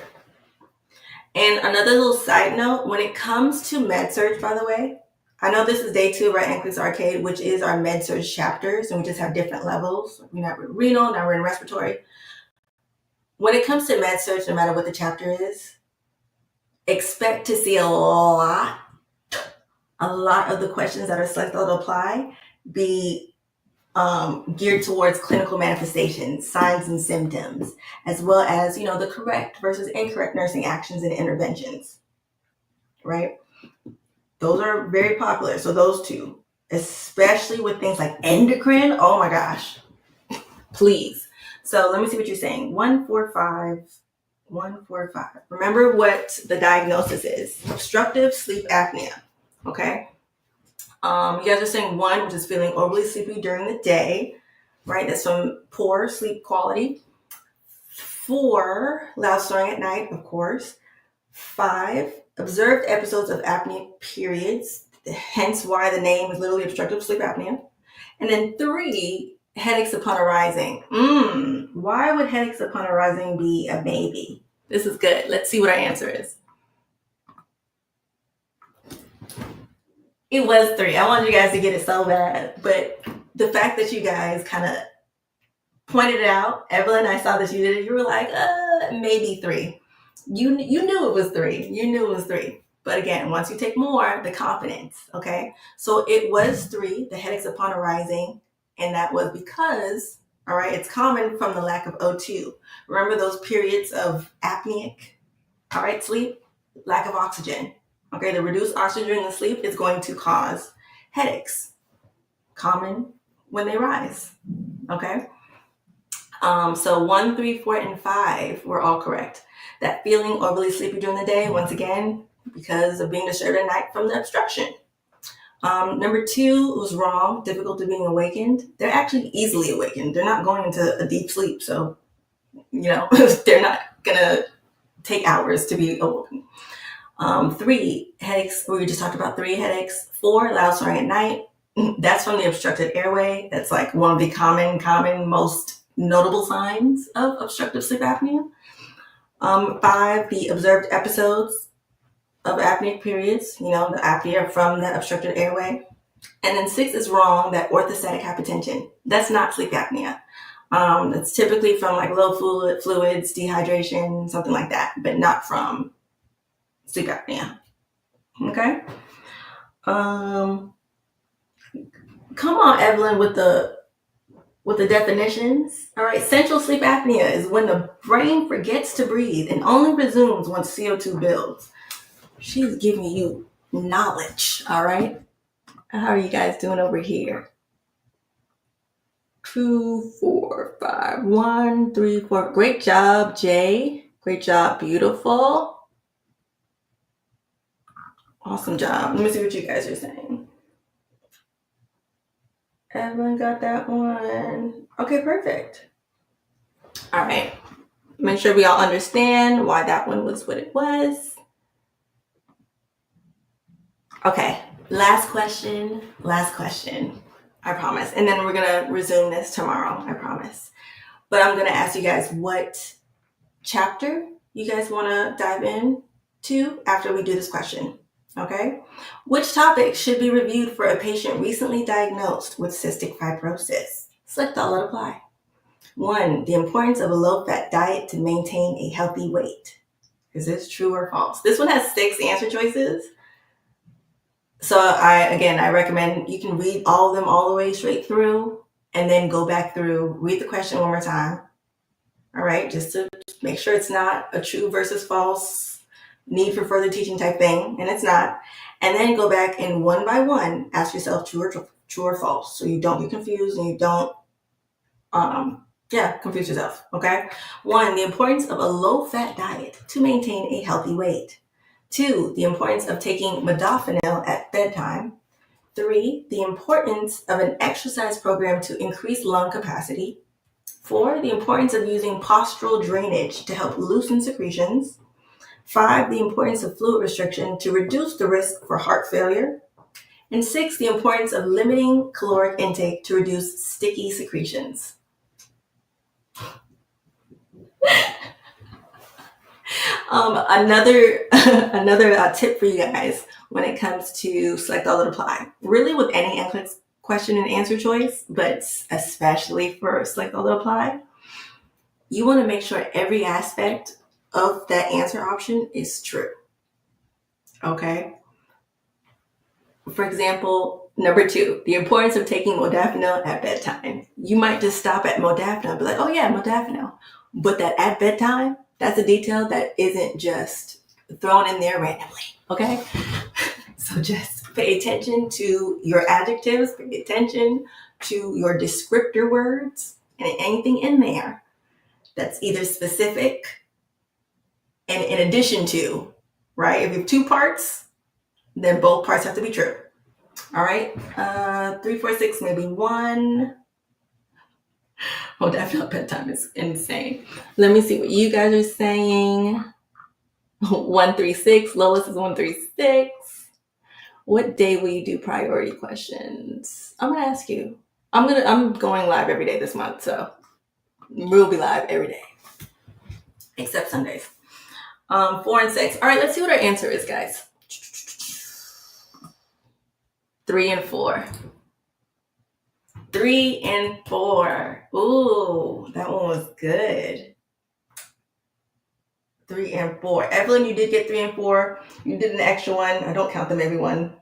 And another little side note, when it comes to med-surg, by the way, I know this is day 2 of our NCLEX Arcade, which is our med-surg chapters, and we just have different levels. We're not in renal, now we're in respiratory. When it comes to med-surg, no matter what the chapter is, expect to see a lot of the questions that are selected to apply be geared towards clinical manifestations, signs and symptoms, as well as, the correct versus incorrect nursing actions and interventions, right? Those are very popular. So those two, especially with things like endocrine, oh my gosh, please. So let me see what you're saying. 145. Remember what the diagnosis is. Obstructive sleep apnea, okay? You guys are saying 1, which is feeling overly sleepy during the day, right? That's from poor sleep quality. 4, loud snoring at night, of course. 5, observed episodes of apneic periods, hence why the name is literally obstructive sleep apnea. And then 3, headaches upon arising. Why would headaches upon arising be a maybe? This is good. Let's see what our answer is. It was 3. I wanted you guys to get it so bad, but the fact that you guys kind of pointed it out, Evelyn, I saw that you did it. You were like, maybe 3. You knew it was 3. You knew it was 3. But again, once you take more, the confidence, okay? So it was 3, the headaches upon arising, and that was because, all right, it's common from the lack of O2. Remember those periods of apneic, all right, sleep, lack of oxygen. Okay, the reduced oxygen during the sleep is going to cause headaches, common when they rise, okay? So 1, 3, 4, and 5 were all correct. That feeling overly sleepy during the day, once again, because of being disturbed at night from the obstruction. Number 2 was wrong, difficulty being awakened. They're actually easily awakened. They're not going into a deep sleep, so, they're not gonna take hours to be awoken. 3, headaches, we just talked about 3 headaches. 4, loud snoring at night. That's from the obstructed airway. That's like one of the common, most notable signs of obstructive sleep apnea. 5, the observed episodes of apneic periods, the apnea from the obstructed airway. And then 6 is wrong, that orthostatic hypotension. That's not sleep apnea. It's typically from like low fluids, dehydration, something like that, but not from sleep apnea. Okay? Come on, Evelyn, with the definitions. All right, central sleep apnea is when the brain forgets to breathe and only resumes once CO2 builds. She's giving you knowledge, all right? How are you guys doing over here? 2, 4, 5, 1, 3, 4. Great job, Jay. Great job, beautiful. Awesome job. Let me see what you guys are saying. Evelyn got that one. Okay, perfect. All right. Make sure we all understand why that one was what it was. Okay, last question. I promise. And then we're going to resume this tomorrow, I promise. But I'm going to ask you guys what chapter you guys want to dive into after we do this question. Okay? Which topic should be reviewed for a patient recently diagnosed with cystic fibrosis? Select all that apply. 1, the importance of a low-fat diet to maintain a healthy weight. Is this true or false? This one has 6 answer choices. So I recommend you can read all of them all the way straight through and then go back through, read the question one more time. All right, just to make sure it's not a true versus false, need for further teaching type thing, and it's not. And then go back and one by one ask yourself true or false, so you don't get confused and you don't confuse yourself. Okay. 1, the importance of a low-fat diet to maintain a healthy weight. 2, the importance of taking modafinil at bedtime. 3, the importance of an exercise program to increase lung capacity. 4, the importance of using postural drainage to help loosen secretions. 5, the importance of fluid restriction to reduce the risk for heart failure. And 6, the importance of limiting caloric intake to reduce sticky secretions. Another tip for you guys when it comes to select all that apply. Really with any NCLEX question and answer choice, but especially for select all that apply, you want to make sure every aspect of that answer option is true. Okay? For example, number 2, the importance of taking modafinil at bedtime. You might just stop at modafinil and be like, oh yeah, modafinil. But that at bedtime, that's a detail that isn't just thrown in there randomly, okay? So just pay attention to your adjectives, pay attention to your descriptor words, and anything in there that's either specific and in addition to, right? If you have 2 parts, then both parts have to be true. All right, 3, 4, 6, maybe 1. Oh, definitely bedtime is insane. Let me see what you guys are saying. 136, Lois is 136. What day will you do priority questions? I'm gonna ask you. I'm going live every day this month, so we'll be live every day, except Sundays. 4 and 6. All right, let's see what our answer is, guys. 3 and 4. 3 and 4. Ooh, that one was good. 3 and 4. Evelyn, you did get 3 and 4. You did an extra one. I don't count them every one.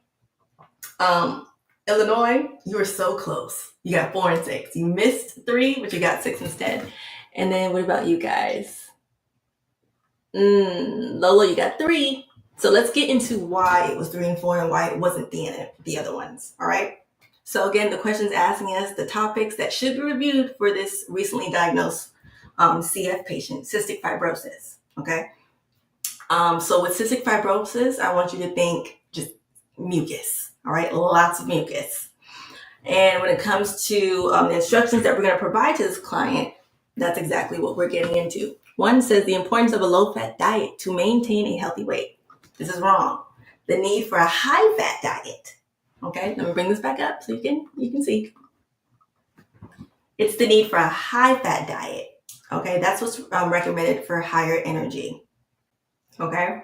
Illinois, you were so close. You got 4 and 6. You missed 3, but you got 6 instead. And then what about you guys? Lola, you got 3. So let's get into why it was 3 and 4 and why it wasn't the other ones. All right. So again, the question's asking us the topics that should be reviewed for this recently diagnosed CF patient, cystic fibrosis. Okay. So with cystic fibrosis, I want you to think just mucus. All right, lots of mucus. And when it comes to the instructions that we're going to provide to this client, that's exactly what we're getting into. 1 says the importance of a low-fat diet to maintain a healthy weight. This is wrong. The need for a high-fat diet. Okay, let me bring this back up so you can see. It's the need for a high-fat diet. Okay, that's what's recommended for higher energy. Okay.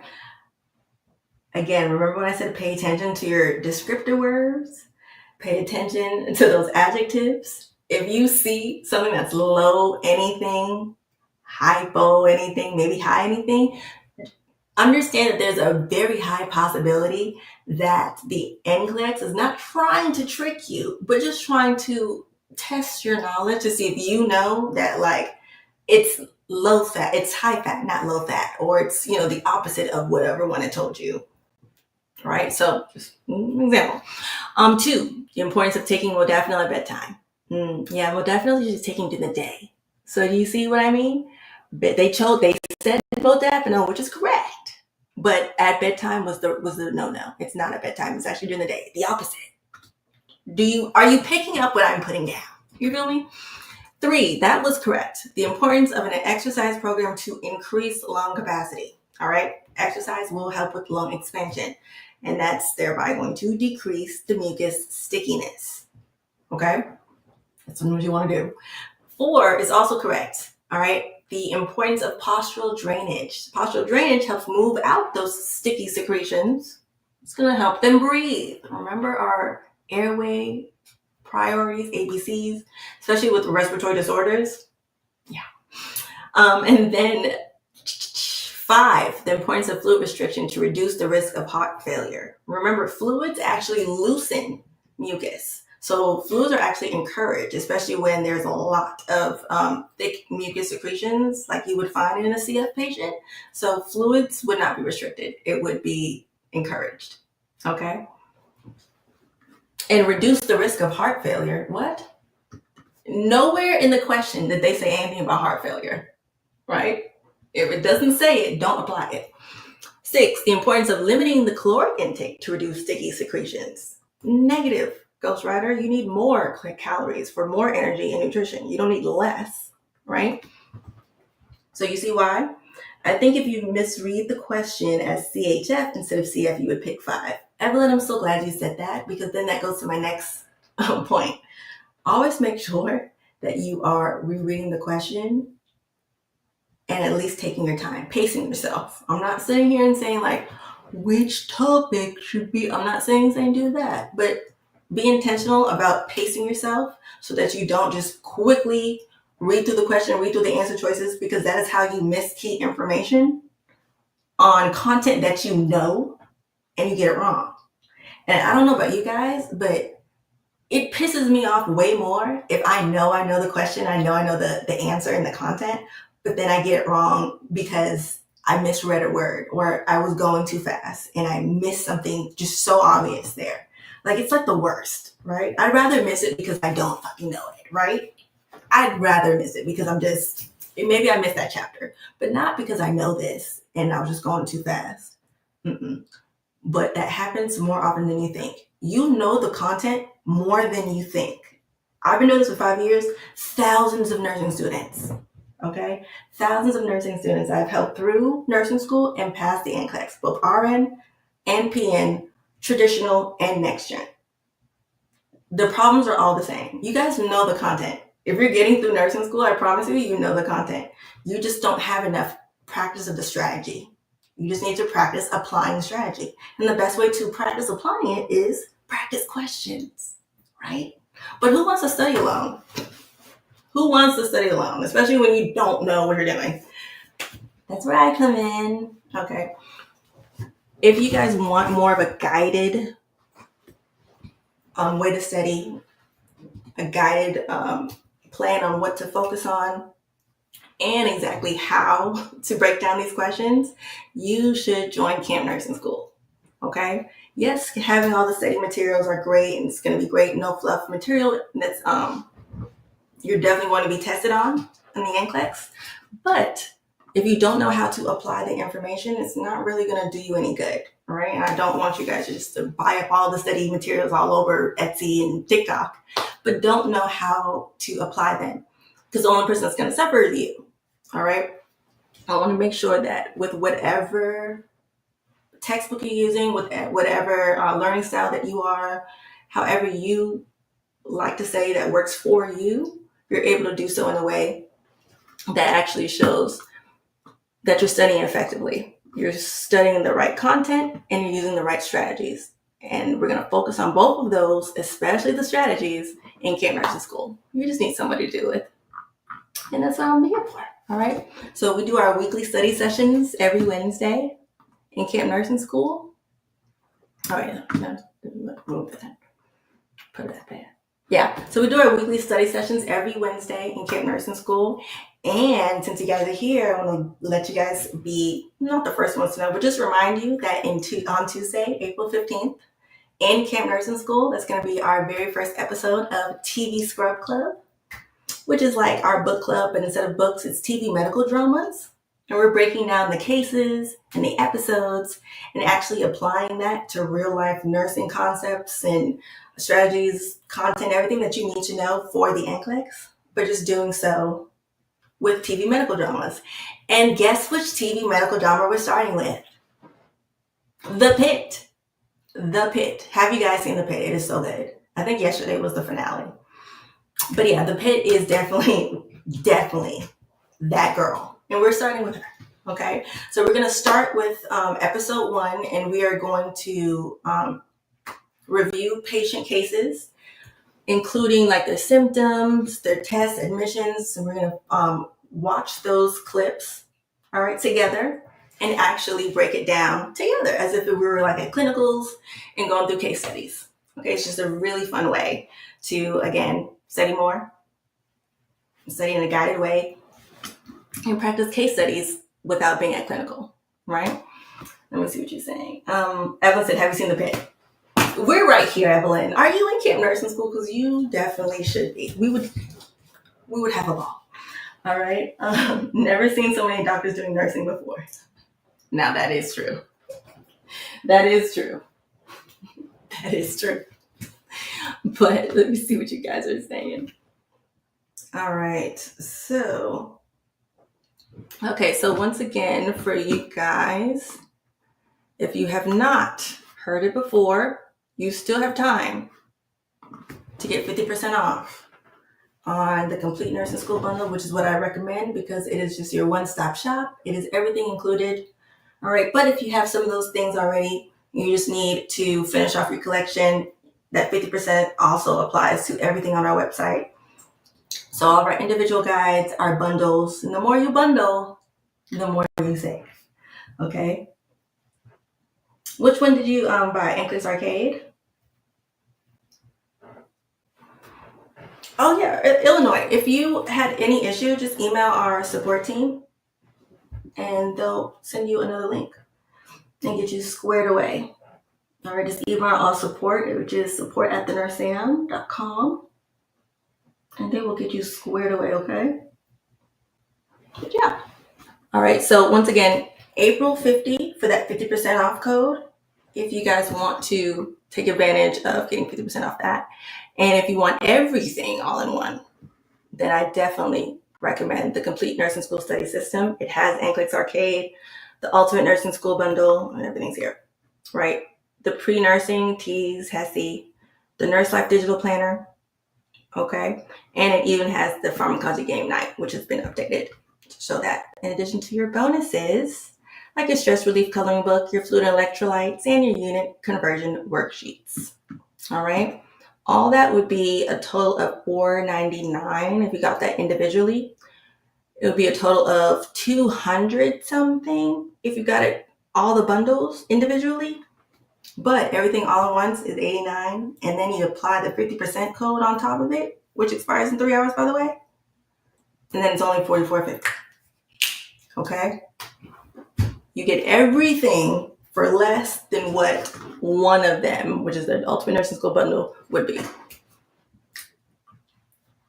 Again, remember when I said pay attention to your descriptor words? Pay attention to those adjectives. If you see something that's low anything, hypo anything, maybe high anything, understand that there's a very high possibility that the NCLEX is not trying to trick you, but just trying to test your knowledge to see if you know that like it's low fat, it's high fat, not low fat, or it's, the opposite of whatever one had told you. Right? So just an example. 2, the importance of taking modafinil at bedtime. Yeah, modafinil is just taking during the day. So do you see what I mean? They said modafinil, which is correct. But at bedtime was the no. It's not at bedtime. It's actually during the day. The opposite. Are you picking up what I'm putting down? You feel me? 3, that was correct. The importance of an exercise program to increase lung capacity. All right. Exercise will help with lung expansion, and that's thereby going to decrease the mucus stickiness. Okay. That's what you want to do. 4 is also correct. All right. The importance of postural drainage. Postural drainage helps move out those sticky secretions. It's going to help them breathe. Remember our airway priorities, ABCs, especially with respiratory disorders. Yeah. And then 5, the importance of fluid restriction to reduce the risk of heart failure. Remember, fluids actually loosen mucus. So fluids are actually encouraged, especially when there's a lot of thick mucus secretions like you would find in a CF patient. So fluids would not be restricted. It would be encouraged. Okay? And reduce the risk of heart failure. What? Nowhere in the question did they say anything about heart failure, right? If it doesn't say it, don't apply it. 6, the importance of limiting the caloric intake to reduce sticky secretions. Negative, Ghostwriter. You need more calories for more energy and nutrition. You don't need less, right? So you see why? I think if you misread the question as CHF instead of CF, you would pick 5. Evelyn, I'm so glad you said that, because then that goes to my next point. Always make sure that you are rereading the question and at least taking your time, pacing yourself. I'm not sitting here and saying like, which topic should be, I'm not saying do that, but be intentional about pacing yourself so that you don't just quickly read through the question, read through the answer choices, because that is how you miss key information on content that you know and you get it wrong. And I don't know about you guys, but it pisses me off way more if I know the question, I know the answer and the content, but then I get it wrong because I misread a word or I was going too fast and I missed something just so obvious there. Like, it's like the worst, right? I'd rather miss it because I don't fucking know it, right? I'd rather miss it because maybe I missed that chapter, but not because I know this and I was just going too fast. But that happens more often than you think. You know the content more than you think. I've been doing this for 5 years, thousands of nursing students, okay? Thousands of nursing students I've helped through nursing school and passed the NCLEX, both RN and PN, traditional and next gen. The problems are all the same. You guys know the content. If you're getting through nursing school, I promise you know the content. You just don't have enough practice of the strategy. You just need to practice applying the strategy. And the best way to practice applying it is practice questions, right? But who wants to study alone? Who wants to study alone, especially when you don't know what you're doing? That's where I come in. Okay. If you guys want more of a guided way to study, a guided plan on what to focus on, and exactly how to break down these questions, you should join Camp Nursing School. Okay? Yes, having all the study materials are great, and it's going to be great, no fluff material that's you're definitely going to be tested on in the NCLEX. But if you don't know how to apply the information, it's not really going to do you any good. All right? And I don't want you guys just to buy up all the study materials all over Etsy and TikTok, but don't know how to apply them, because the only person that's going to suffer is you. All right. I want to make sure that with whatever textbook you're using, with whatever learning style that you are, however you like to say that works for you, you're able to do so in a way that actually shows that you're studying effectively. You're studying the right content and you're using the right strategies. And we're going to focus on both of those, especially the strategies, in Camp Nursing School. You just need somebody to do it. And that's what I'm here for. All right. So we do our weekly study sessions every Wednesday in Camp Nursing School. Oh yeah, no, move that. Put that there. Yeah. So we do our weekly study sessions every Wednesday in Camp Nursing School. And since you guys are here, I want to let you guys be not the first ones to know, but just remind you that on Tuesday, April 15th, in Camp Nursing School, that's going to be our very first episode of TV Scrub Club, which is like our book club, but instead of books, it's TV medical dramas. And we're breaking down the cases and the episodes and actually applying that to real life nursing concepts and strategies, content, everything that you need to know for the NCLEX, but just doing so with TV medical dramas. And guess which TV medical drama we're starting with? The Pit. The Pit. Have you guys seen The Pit? It is so good. I think yesterday was the finale. But yeah, The Pit is definitely that girl. And we're starting with her. Okay. So we're going to start with episode 1, and we are going to review patient cases, including like their symptoms, their tests, admissions. And we're going to watch those clips, all right, together and actually break it down together as if we were like at clinicals and going through case studies. Okay. It's just a really fun way to, again, study more, study in a guided way, and practice case studies without being at clinical, right? Let me see what you're saying. Evelyn said, have you seen The Pit? We're right here, Evelyn. Are you in Camp Nursing School? Because you definitely should be. We would have a ball. All right. Never seen so many doctors doing nursing before. Now that is true. That is true. That is true. But let me see what you guys are saying. All right. So Okay, so once again, for you guys, if you have not heard it before, you still have time to get 50% off on the Complete Nursing School Bundle, which is what I recommend because it is just your one-stop shop. It is everything included. All right, but if you have some of those things already, you just need to finish off your collection. That 50% also applies to everything on our website. So all of our individual guides, our bundles, and the more you bundle, the more you save. Okay. Which one did you buy? NCLEX Arcade? Oh yeah, Illinois. If you had any issue, just email our support team, and they'll send you another link and get you squared away. All right, just email all support, which is support@thenursam.com, and they will get you squared away. Okay. Good job. All right. So once again, April 50 for that 50% off code. If you guys want to take advantage of getting 50% off that, and if you want everything all in one, then I definitely recommend the Complete Nursing School Study System. It has NCLEX Arcade, the Ultimate Nursing School Bundle, and everything's here, right? The pre-nursing teas has the Nurse Life Digital Planner, okay? And it even has the Pharmacology Game Night, which has been updated to show that. In addition to your bonuses, like your stress relief coloring book, your fluid and electrolytes, and your unit conversion worksheets, all right? All that would be a total of $4.99 if you got that individually. It would be a total of $200 something if you got it all the bundles individually. But everything all at once is $89, and then you apply the 50% code on top of it, which expires in 3 hours, by the way. And then it's only $44.50. Okay? You get everything for less than what one of them, which is the Ultimate Nursing School Bundle, would be.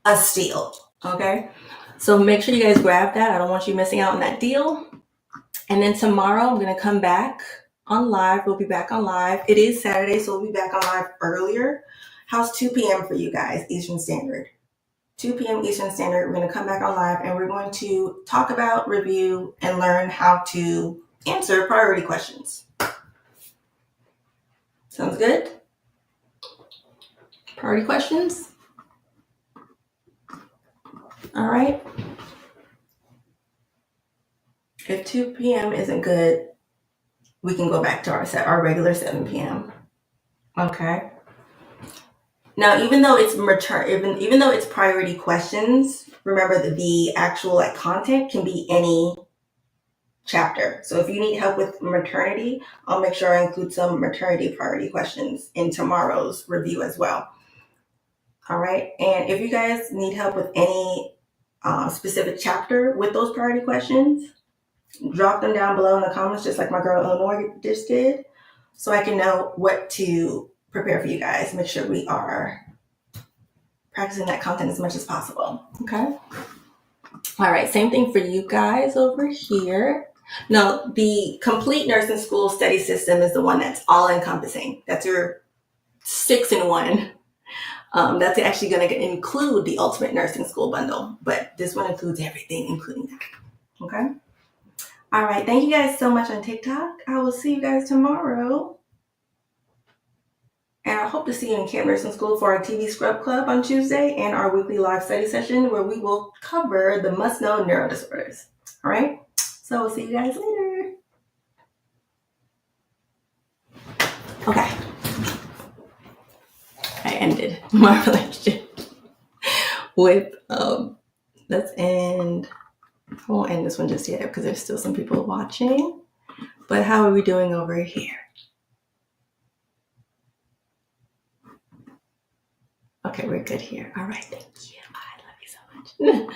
A steal. Okay? So make sure you guys grab that. I don't want you missing out on that deal. And then tomorrow I'm going to come back on live. We'll be back on live. It is Saturday, so we'll be back on live earlier. How's 2 p.m. for you guys, Eastern Standard? 2 p.m. Eastern Standard, we're going to come back on live and we're going to talk about, review, and learn how to answer priority questions. Sounds good? Priority questions? All right. If 2 p.m. isn't good, we can go back to our regular 7 p.m. Okay. Now, even though it's even though it's priority questions, remember that the actual content can be any chapter. So if you need help with maternity, I'll make sure I include some maternity priority questions in tomorrow's review as well. All right. And if you guys need help with any specific chapter with those priority questions, drop them down below in the comments, just like my girl Eleanor just did, so I can know what to prepare for you guys. Make sure we are practicing that content as much as possible. Okay. All right. Same thing for you guys over here. No, the Complete Nursing School Study System is the one that's all encompassing. That's your 6-in-1. That's actually going to include the Ultimate Nursing School Bundle, but this one includes everything, including that. Okay. All right. Thank you guys so much on TikTok. I will see you guys tomorrow. And I hope to see you in Camp Nursing School for our TV Scrub Club on Tuesday and our weekly live study session where we will cover the must-know neurodisorders. All right? So we'll see you guys later. Okay. I ended my relationship with, let's end, I won't end this one just yet because there's still some people watching. But how are we doing over here? Okay, we're good here. All right, thank you. I love you so much.